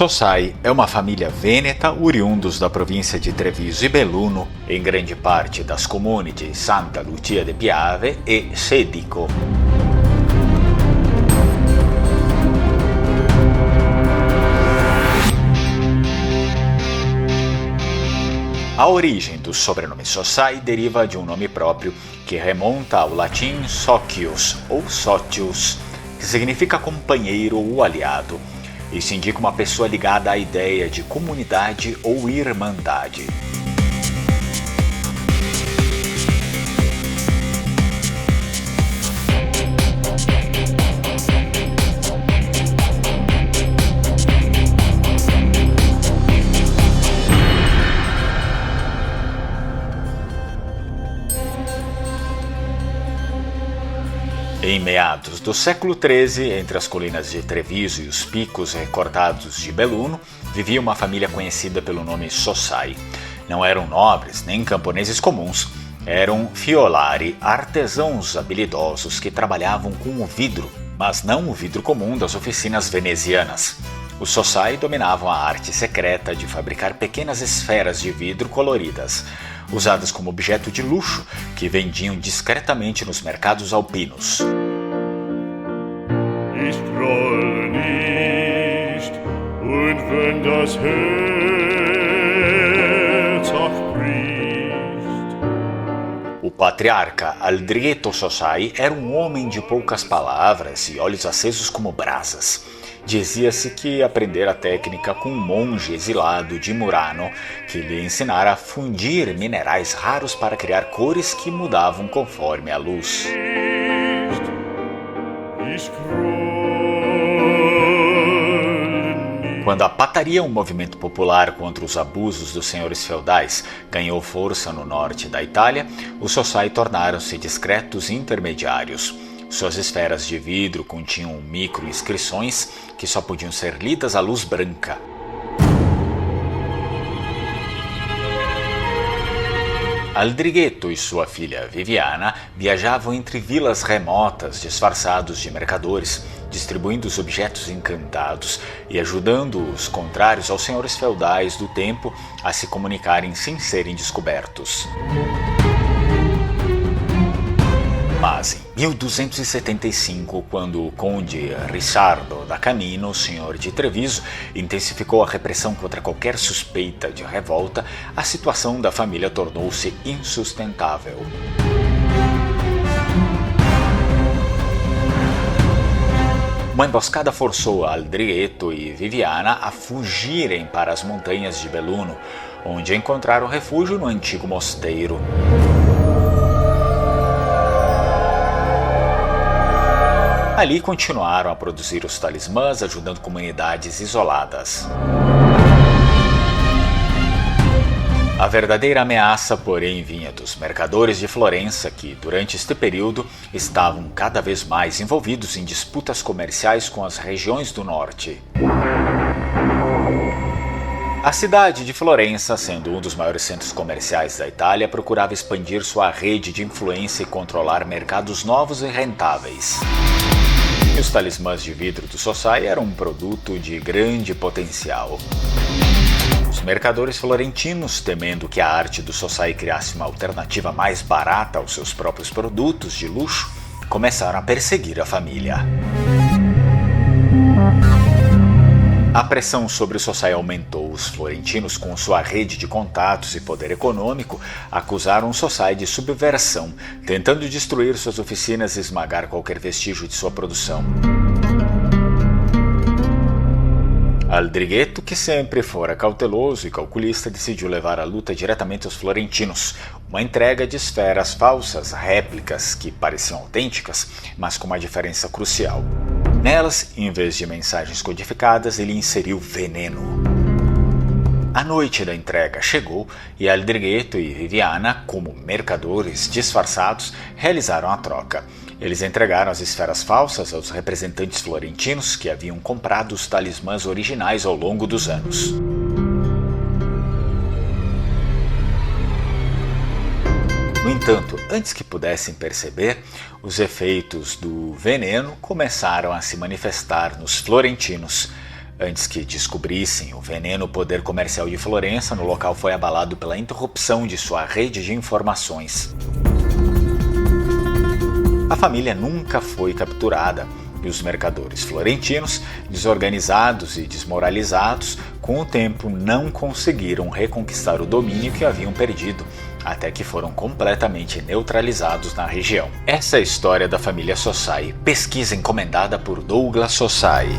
Sossai é uma família vêneta oriundos da província de Treviso e Belluno, em grande parte das comuni de Santa Lucia de Piave e Sedico. A origem do sobrenome Sossai deriva de um nome próprio que remonta ao latim socius ou sotius, que significa companheiro ou aliado. Isso indica uma pessoa ligada à ideia de comunidade ou irmandade. Em meados do século XIII, entre as colinas de Treviso e os picos recortados de Belluno, vivia uma família conhecida pelo nome Sossai. Não eram nobres nem camponeses comuns, eram fiolari, artesãos habilidosos que trabalhavam com o vidro, mas não o vidro comum das oficinas venezianas. Os Sossai dominavam a arte secreta de fabricar pequenas esferas de vidro coloridas, usadas como objeto de luxo, que vendiam discretamente nos mercados alpinos. Ich groll nicht, und wenn das Herz auch bricht. O patriarca Aldrigetto Sossai era um homem de poucas palavras e olhos acesos como brasas. Dizia-se que aprendera a técnica com um monge exilado de Murano, que lhe ensinara a fundir minerais raros para criar cores que mudavam conforme a luz. Quando a pataria, um movimento popular contra os abusos dos senhores feudais, ganhou força no norte da Itália, os Sossai tornaram-se discretos intermediários. Suas esferas de vidro continham micro-inscrições que só podiam ser lidas à luz branca. Aldrigetto e sua filha Viviana viajavam entre vilas remotas disfarçados de mercadores, distribuindo os objetos encantados e ajudando os contrários aos senhores feudais do tempo a se comunicarem sem serem descobertos. Mas em 1275, quando o conde Rissardo da Canino, senhor de Treviso, intensificou a repressão contra qualquer suspeita de revolta, a situação da família tornou-se insustentável. Uma emboscada forçou Aldrigetto e Viviana a fugirem para as montanhas de Belluno, onde encontraram refúgio no antigo mosteiro. Ali continuaram a produzir os talismãs, ajudando comunidades isoladas. A verdadeira ameaça, porém, vinha dos mercadores de Florença, que, durante este período, estavam cada vez mais envolvidos em disputas comerciais com as regiões do norte. A cidade de Florença, sendo um dos maiores centros comerciais da Itália, procurava expandir sua rede de influência e controlar mercados novos e rentáveis. E os talismãs de vidro do Sossai eram um produto de grande potencial. Os mercadores florentinos, temendo que a arte do Sossai criasse uma alternativa mais barata aos seus próprios produtos de luxo, começaram a perseguir a família. A pressão sobre o Sossai aumentou. Os florentinos, com sua rede de contatos e poder econômico, acusaram o Sossai de subversão, tentando destruir suas oficinas e esmagar qualquer vestígio de sua produção. Aldrigetto, que sempre fora cauteloso e calculista, decidiu levar a luta diretamente aos florentinos, uma entrega de esferas falsas, réplicas que pareciam autênticas, mas com uma diferença crucial. Nelas, em vez de mensagens codificadas, ele inseriu veneno. A noite da entrega chegou e Aldrigetto e Viviana, como mercadores disfarçados, realizaram a troca. Eles entregaram as esferas falsas aos representantes florentinos que haviam comprado os talismãs originais ao longo dos anos. No entanto, antes que pudessem perceber, os efeitos do veneno começaram a se manifestar nos florentinos. Antes que descobrissem o veneno poder comercial de Florença, no local foi abalado pela interrupção de sua rede de informações. A família nunca foi capturada e os mercadores florentinos, desorganizados e desmoralizados, com o tempo não conseguiram reconquistar o domínio que haviam perdido, até que foram completamente neutralizados na região. Essa é a história da família Sossai, pesquisa encomendada por Douglas Sossai.